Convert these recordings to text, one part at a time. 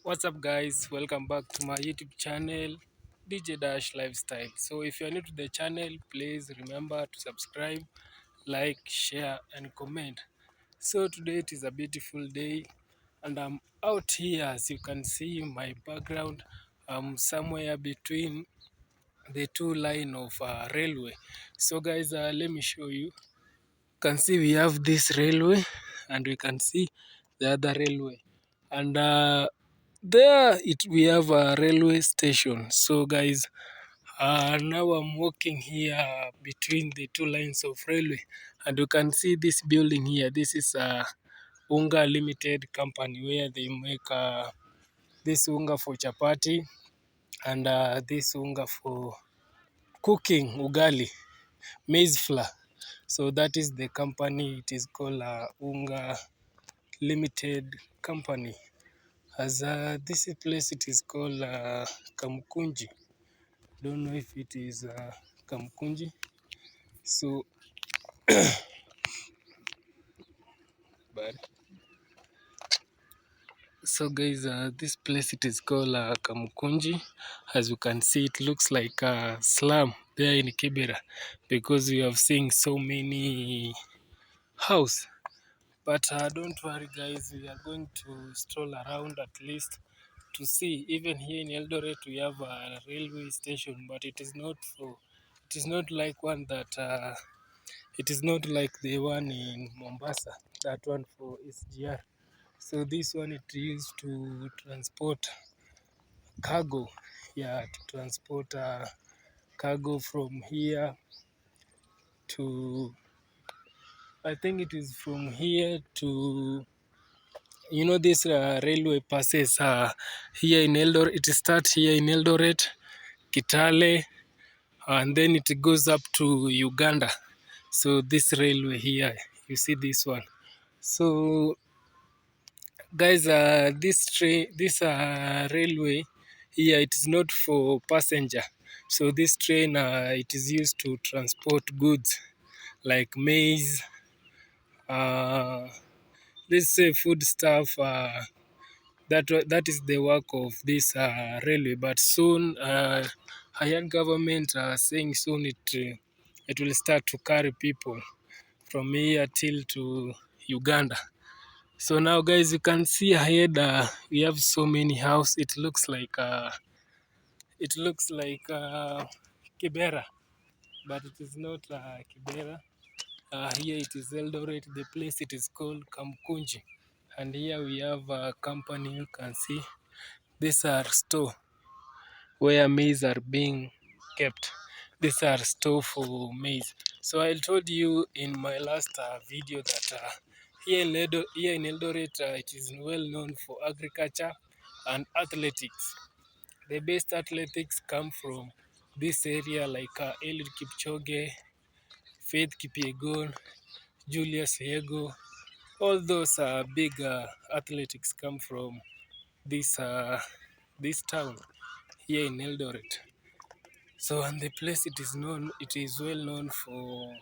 What's up, guys? Welcome back to my YouTube channel, DJ Dash Lifestyle. So, if you're new to the channel, please remember to subscribe, like, share, and comment. So, today it is a beautiful day, and I'm out here. As you can see, my background, I'm somewhere between the two line of railway. So, guys, let me show you. You can see we have this railway, and we can see the other railway, and we have a railway station. So guys, now I'm walking here between the two lines of railway, and you can see this building here. This is a unga limited company where they make this unga for chapati, and this unga for cooking ugali, maize flour. So that is the company. It is called unga limited company. As this place, it is called Kamkunji. Don't know if it is Kamkunji. So, but guys, this place it is called Kamkunji. As you can see, it looks like a slum there in Kibera because we have seen so many house. But don't worry, guys. We are going to stroll around at least to see. Even here in Eldoret, we have a railway station, but it is not for. It is not like one that. It is not like the one in Mombasa. That one for SGR. So this one it used to transport cargo. Yeah, to transport cargo from here to. I think it is from here to this railway passes here in Eldoret. It starts here in Eldoret, Kitale, and then it goes up to Uganda. So this railway here, you see this one. So guys, this railway here, it is not for passenger. So this train, it is used to transport goods like maize, uh, let's say food stuff. That is the work of this railway. But soon, higher government are saying soon it will start to carry people from here till to Uganda. So now, guys, you can see ahead we have so many houses. It looks like Kibera, but it is not Kibera. Here it is Eldoret. The place it is called Kamkunji, and here we have a company. You can see these are store where maize are being kept. These are store for maize. So I told you in my last video that here in Eldoret, it is well known for agriculture and athletics. The best athletics come from this area like Eliud Kipchoge, Faith Kipyegon, Julius Yego. All those big athletics come from this town here in Eldoret. So, and the place it is well known for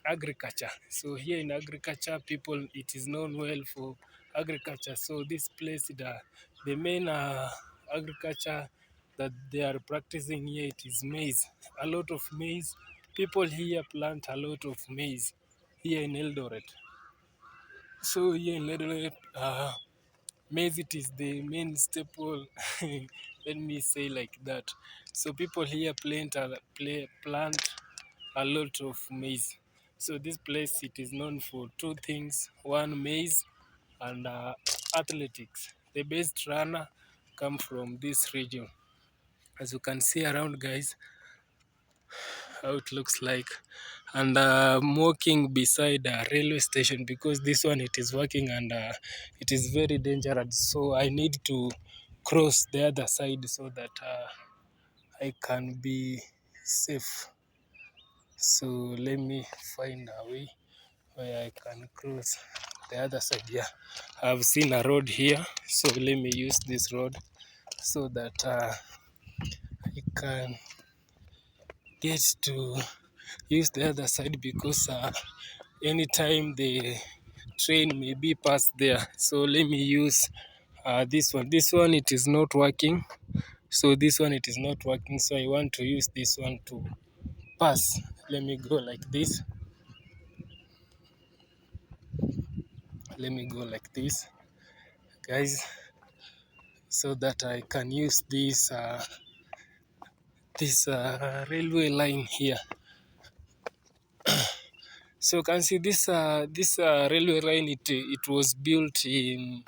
agriculture. So here in agriculture, people, it is known well for agriculture. So this place, the main agriculture that they are practicing here, it is maize. A lot of maize. People here plant a lot of maize here in Eldoret. So here in Eldoret, maize it is the main staple. Let me say like that. So people here plant a lot of maize. So this place it is known for two things: one, maize, and athletics. The best runner come from this region. As you can see around, guys, how it looks like. And I'm walking beside a railway station because this one it is working, and it is very dangerous. So I need to cross the other side so that I can be safe. So let me find a way where I can cross the other side. Yeah, I've seen a road here, so let me use this road so that I can get to use the other side because anytime the train may be past there. So let me use This one it is not working. So this one it is not working. So I want to use this one to pass. Let me go like this. Let me go like this, guys, so that I can use this railway line here. So you can see this railway line. It was built in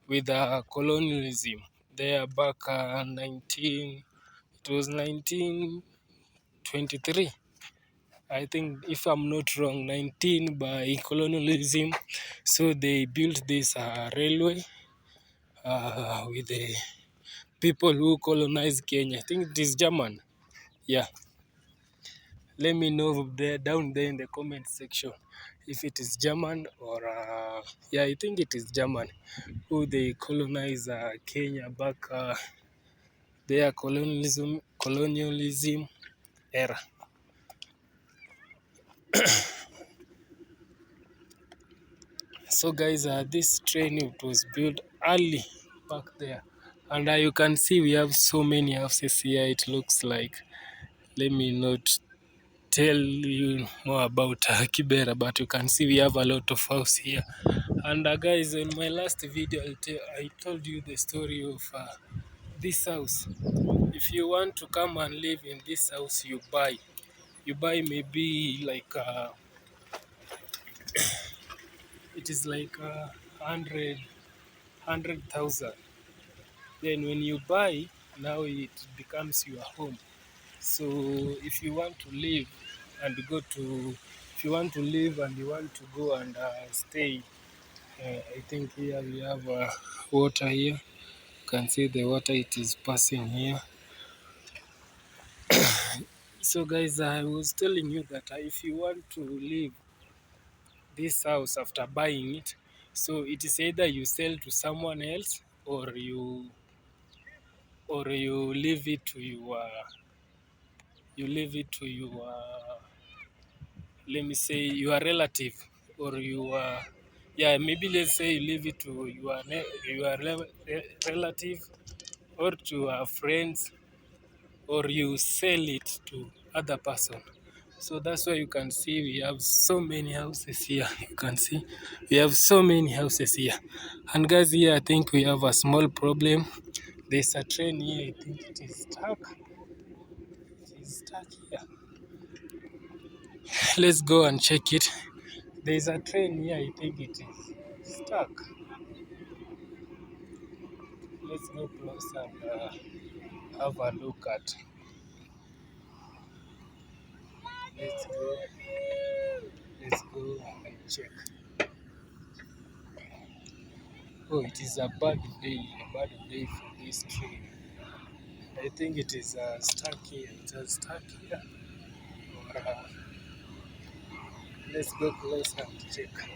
with colonialism there back 1923. I think, if I'm not wrong, 19 by colonialism. So they built this railway with the people who colonized Kenya. I think it is German. Yeah. Let me know there down there in the comment section if it is German or yeah, I think it is German who they colonized Kenya back their colonialism era. So guys, this train, it was built early back there, and you can see we have so many houses here. It looks like, let me not tell you more about Kibera, but you can see we have a lot of house here. And guys, in my last video I told you the story of this house. If you want to come and live in this house, you buy maybe like it is like 100,000. Then when you buy, now it becomes your home. So if you want to live and go to, if you want to live and you want to go and stay, I think here we have water here. You can see the water, it is passing here. So guys, I was telling you that if you want to live this house after buying it, so it is either you sell to someone else, or you leave it to your let me say your relative, or your, yeah, maybe let's say you leave it to relative, or to your friends, or you sell it to other person. So that's why you can see we have so many houses here. You can see we have so many houses here. And guys, here I think we have a small problem. There's a train here. I think it is stuck. It is stuck here. Let's go and check it. There's a train here. I think it is stuck. Let's go close and have a look at. Let's go. Let's go and check. Oh, it is a bad day for this train. I think it is stuck here. It is stuck here. Or, let's go close and check.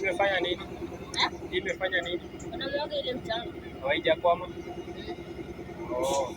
Imefanya nini? Imefanya nini? Unamwaga ile mchanga. Haijakwama? Oh.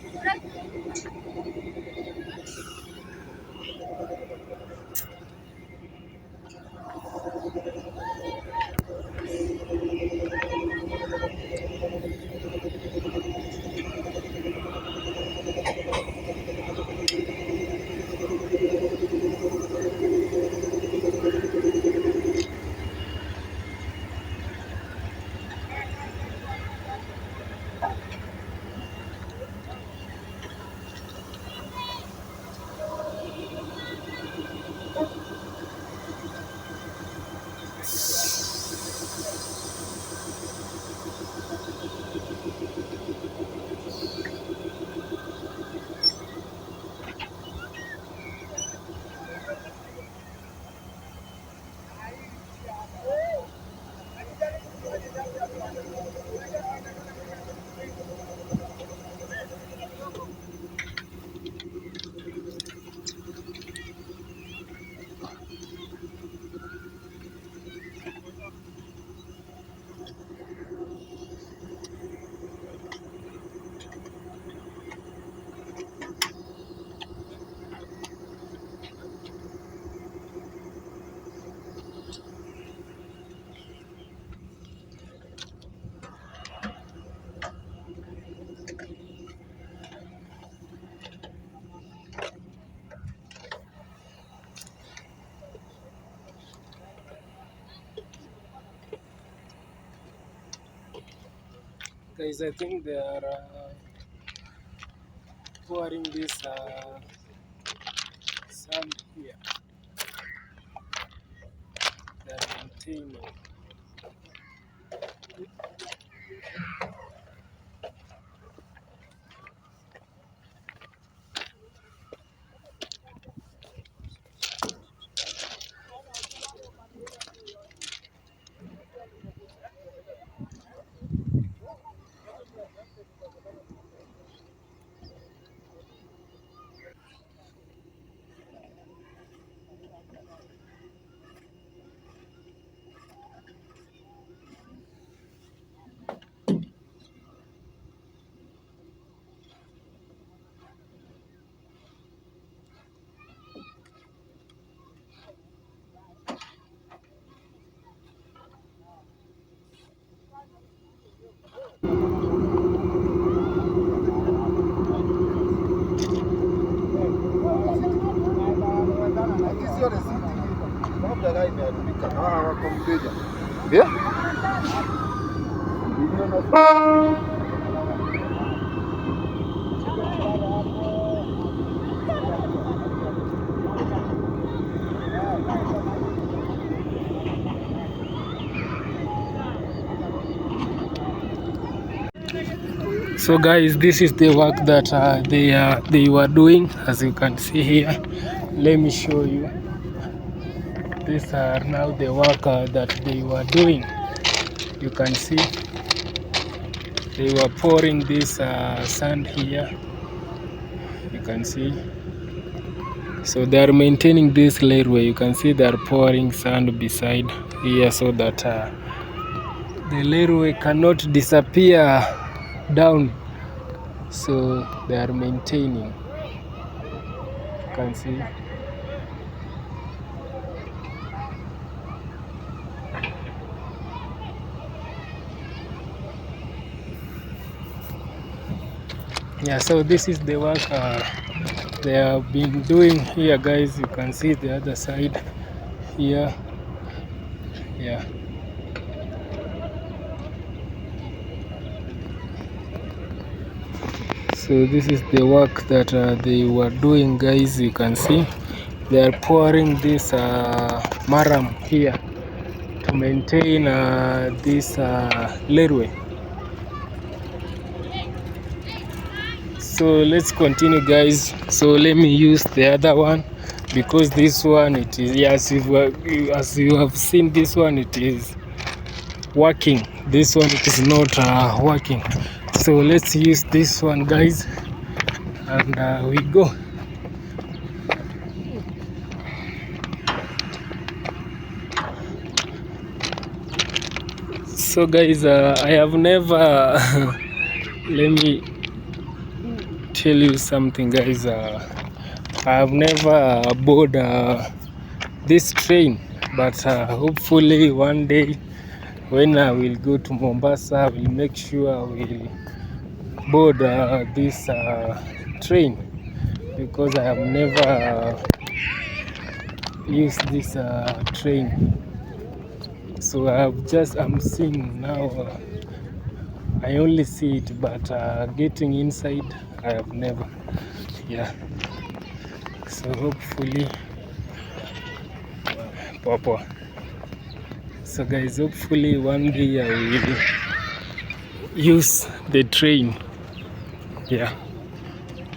Guys, I think they are pouring this sand here. They are maintaining. So guys, this is the work that they were doing, as you can see here. Let me show you. These are now the work that they were doing. You can see they were pouring this sand here. You can see. So they are maintaining this railway. You can see they are pouring sand beside here so that the railway cannot disappear down. So they are maintaining. You can see. Yeah, so this is the work they have been doing here, guys. You can see the other side here. Yeah. So this is the work that they were doing, guys. You can see they are pouring this maram here to maintain this railway. So let's continue, guys. So let me use the other one, because this one, it is, yes, as you have seen, this one, it is working. This one, it is not working. So let's use this one, guys, and we go. So guys, I have never let me tell you something, guys. I have never board this train, but hopefully one day when I will go to Mombasa, I will make sure I will board this train, because I have never used this train. So I'm seeing now, I only see it, but getting inside, I have never. Yeah. So hopefully, Papa. So guys, hopefully one day I will use the train. Yeah.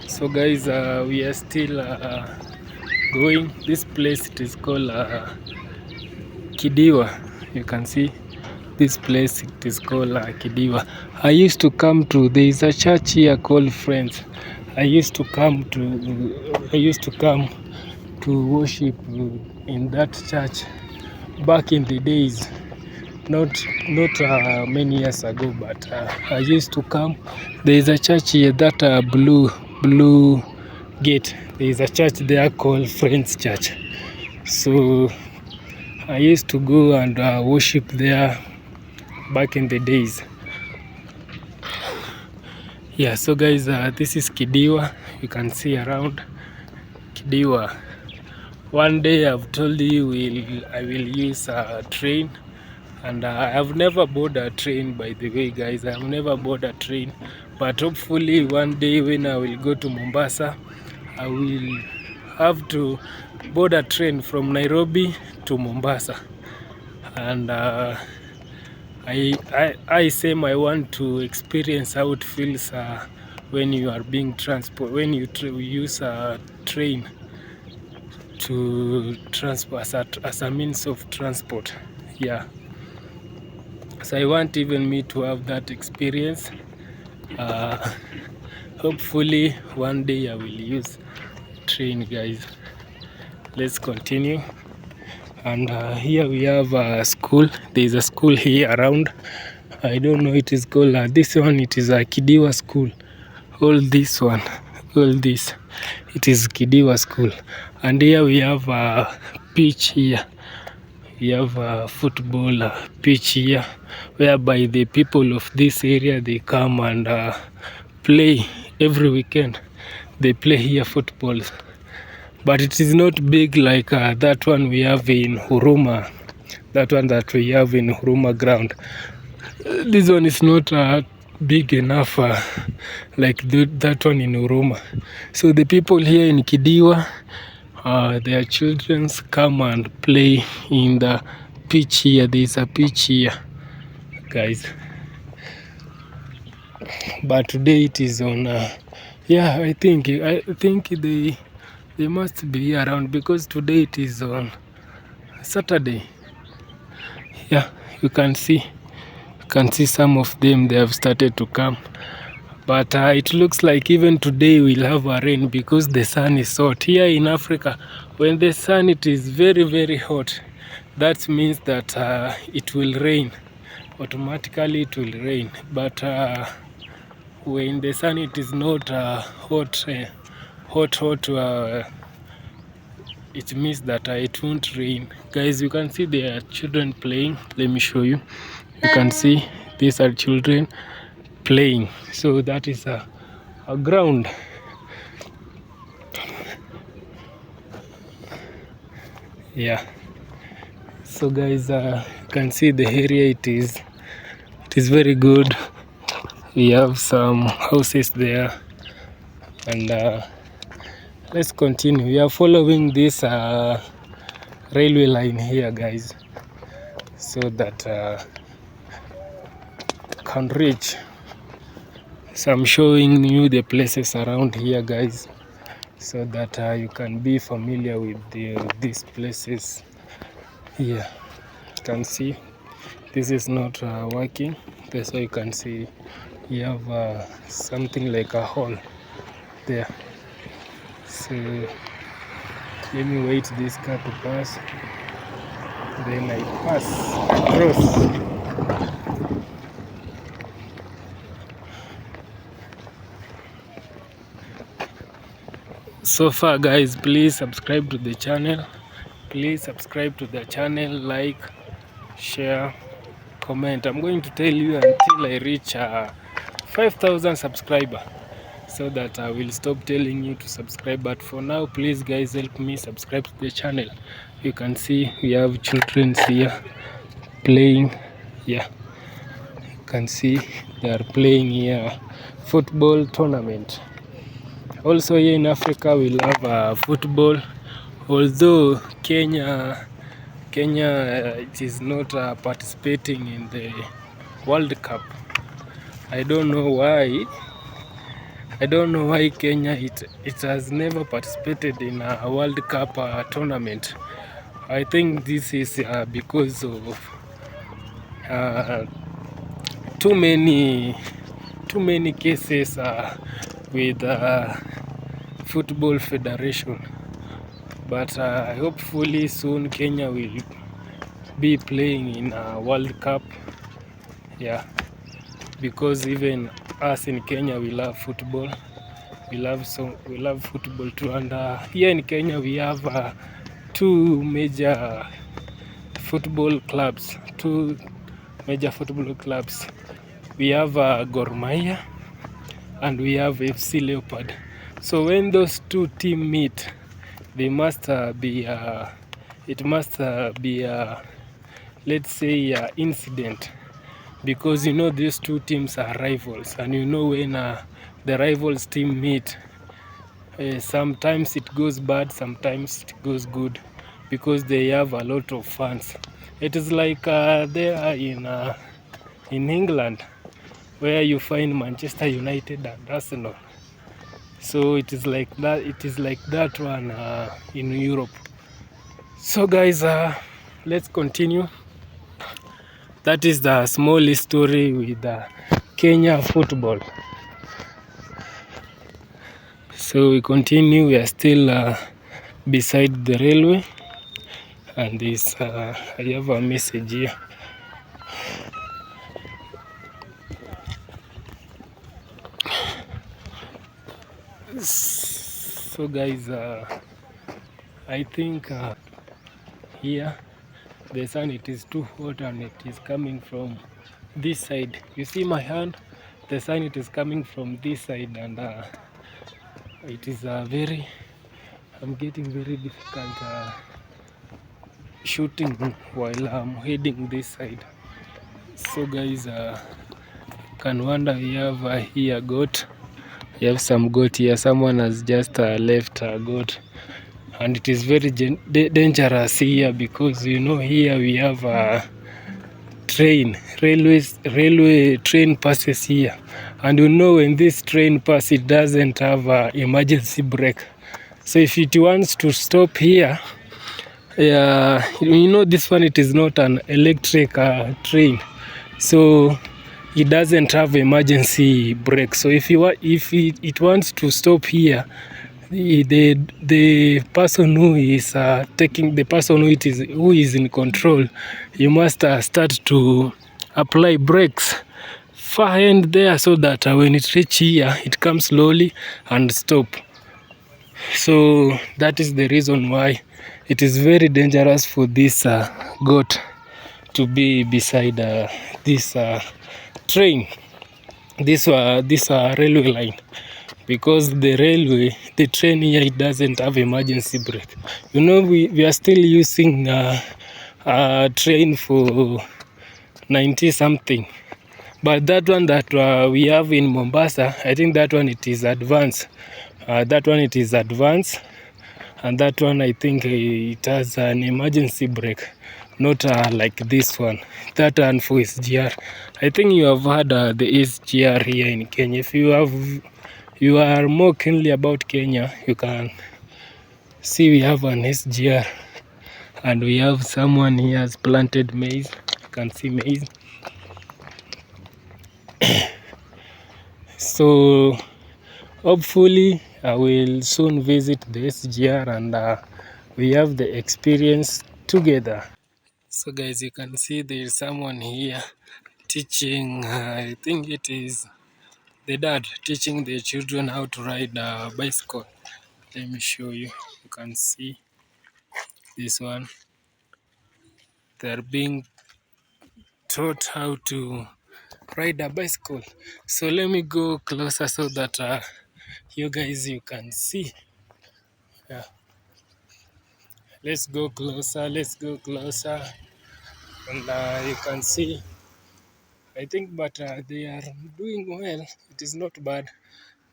So guys, we are still going. This place, it is called Kidiwa. You can see this place, it is called Kidiwa. I used to come to, there is a church here called Friends. I used to come to worship in that church back in the days, not many years ago, but I used to come. There is a church here, that blue gate. There is a church there called Friends Church. So I used to go and worship there back in the days. Yeah, so guys, this is Kidiwa. You can see around Kidiwa. One day I've told you I will use a train And I have never boarded a train, by the way, guys. I have never boarded a train, but hopefully one day when I will go to Mombasa, I will have to board a train from Nairobi to Mombasa. And I same I want to experience how it feels when you are being transport, when you use a train to transport as a means of transport. Yeah, so I want even me to have that experience. Hopefully one day I will use train, guys. Let's continue. And here we have a school. There is a school here around. I don't know, it is called this one, it is a Kidiwa school. All this one, all this, it is Kidiwa school. And here we have a pitch here. We have a football pitch here, whereby the people of this area, they come and play every weekend. They play here football, but it is not big like that one we have in Huruma. That one that we have in Huruma ground. This one is not big enough like that one in Huruma. So the people here in Kidiwa, their children come and play in the pitch here. There is a pitch here, guys. But today it is on. Yeah, I think they must be around because today it is on Saturday. Yeah, you can see some of them. They have started to come. But it looks like even today we'll have a rain because the sun is hot. Here in Africa, when the sun it is very, very hot, that means that it will rain. Automatically it will rain. But when the sun it is not hot, it means that it won't rain. Guys, you can see there are children playing. Let me show you. You can see these are children playing. So that is a ground. Yeah. So guys, you can see the area. It is very good. We have some houses there, and let's continue. We are following this railway line here, guys, so that can reach. So I'm showing you the places around here, guys, so that you can be familiar with these places here. You can see this is not working. That's why you can see you have something like a hole there. So let me wait this car to pass, then I pass across. So far, guys, please subscribe to the channel. Please subscribe to the channel, like, share, comment. I'm going to tell you until I reach 5,000 subscribers, so that I will stop telling you to subscribe. But for now, please, guys, help me subscribe to the channel. You can see we have children here playing. Yeah, you can see they are playing here football tournament. Also here in Africa we love football, although Kenya it is not participating in the World Cup. I don't know why. Kenya it has never participated in a World Cup tournament. I think this is because of too many cases with Football Federation. But hopefully soon Kenya will be playing in a World Cup. Yeah, because even us in Kenya we love football. We love football too. And here in Kenya we have two major football clubs. We have Gor Mahia and we have FC Leopard. So when those two teams meet, they must be let's say, incident, because you know these two teams are rivals, and you know when the rivals team meet, sometimes it goes bad, sometimes it goes good, because they have a lot of fans. It is like there in England, where you find Manchester United and Arsenal. So it is like that. It is like that one in Europe. So guys, let's continue. That is the small story with Kenya football. So we continue. We are still beside the railway, and this I have a message here. So guys, I think here the sun, it is too hot, and it is coming from this side. You see my hand, the sun, it is coming from this side, and it is very, I'm getting very difficult shooting while I'm heading this side. So guys, can wonder, we have here goat. We have some goat here. Someone has just left a goat, and it is very dangerous here, because you know here we have a railway train passes here, and you know when this train passes, it doesn't have a emergency brake. So if it wants to stop here, you know this one, it is not an electric train, so it doesn't have emergency brake. So if it wants to stop here, the person who is taking, the person who is in control, you must start to apply brakes far end there, so that when it reach here, it comes slowly and stop. So that is the reason why it is very dangerous for this goat to be beside this train, this railway line, because the train here, it doesn't have emergency brake. You know, we are still using a train for 90 something, but that one that we have in Mombasa, I think that one, it is advanced. That one, it is advanced, and that one, I think it has an emergency brake, not like this one. That one for SGR. I think you have heard the SGR here in Kenya. If you are more keenly about Kenya, you can see we have an SGR, and we have someone here has planted maize. You can see maize. So hopefully I will soon visit the SGR, and we have the experience together. So guys, you can see there is someone here teaching, I think it is the dad teaching the children how to ride a bicycle. Let me show you. You can see this one. They are being taught how to ride a bicycle. So let me go closer, so that you guys, you can see. Yeah. Let's go closer. Let's go closer, and you can see. I think, but they are doing well. It is not bad.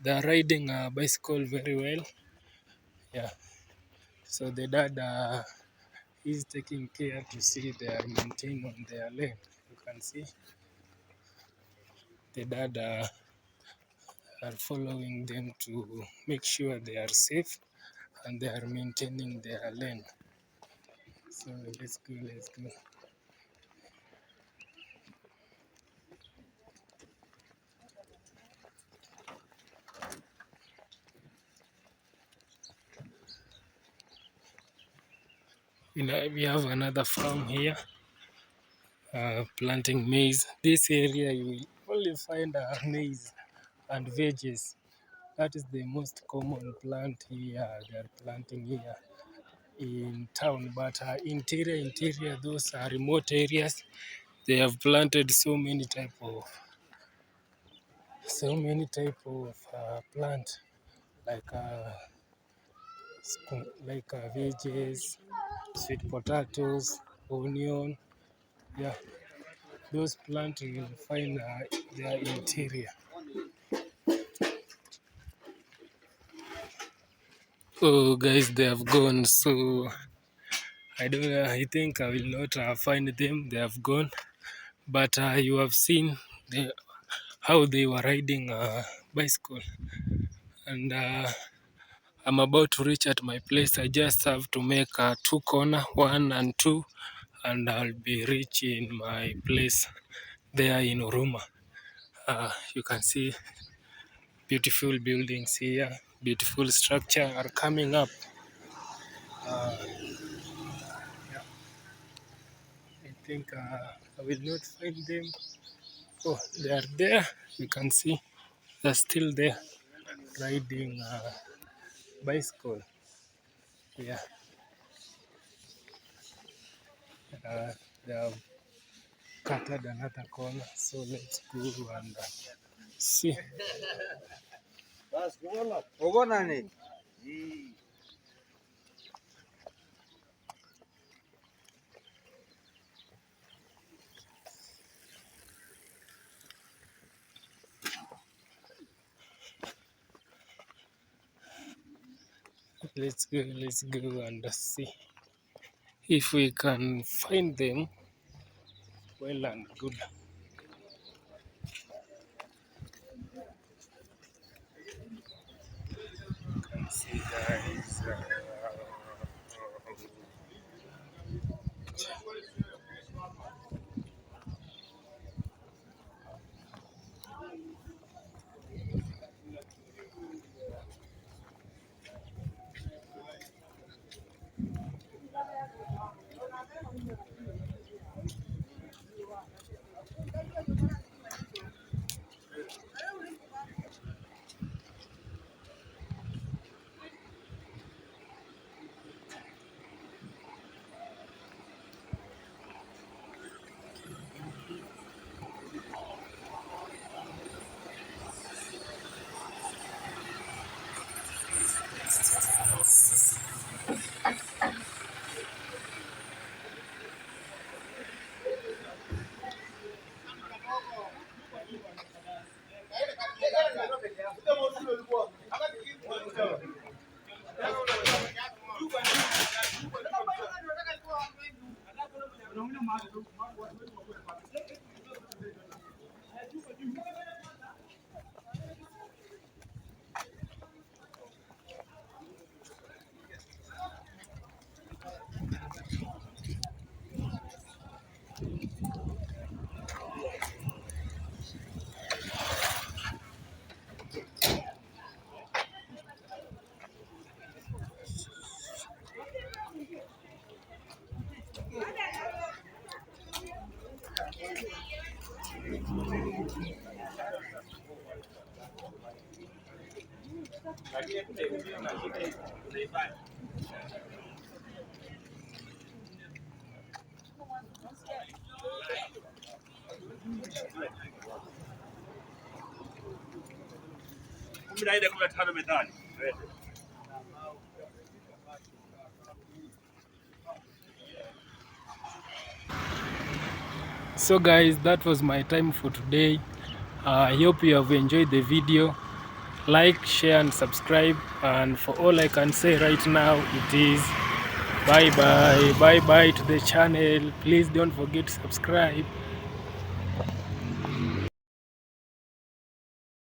They are riding a bicycle very well. Yeah. So the dad is taking care to see they are maintained on their lane. You can see the dad are following them to make sure they are safe, and they are maintaining their lane. So let's go, let's go. You know, we have another farm here, planting maize. This area you will only find maize and veggies. That is the most common plant here. They are planting here in town, but interior, those are remote areas. They have planted so many type of plant, like veggies, sweet potatoes, onion, Yeah, those plants you will find their interior. Oh, guys, they have gone. So I don't. I think I will not find them. They have gone. But you have seen how they were riding a bicycle, and I'm about to reach at my place. I just have to make two corner, 1 and 2, and I'll be reaching my place there in Uruma. You can see beautiful buildings here, beautiful structure are coming up. I think I will not find them. Oh, they are there. You can see they're still there riding bicycle. Yeah, they have cutted another corner. So let's go and see. Let's go and see if we can find them. Well and good. You can see, guys. So guys, that was my time for today. I hope you have enjoyed the video. Like, share and subscribe, and for all I can say right now, it is bye bye to the channel. Please don't forget to subscribe.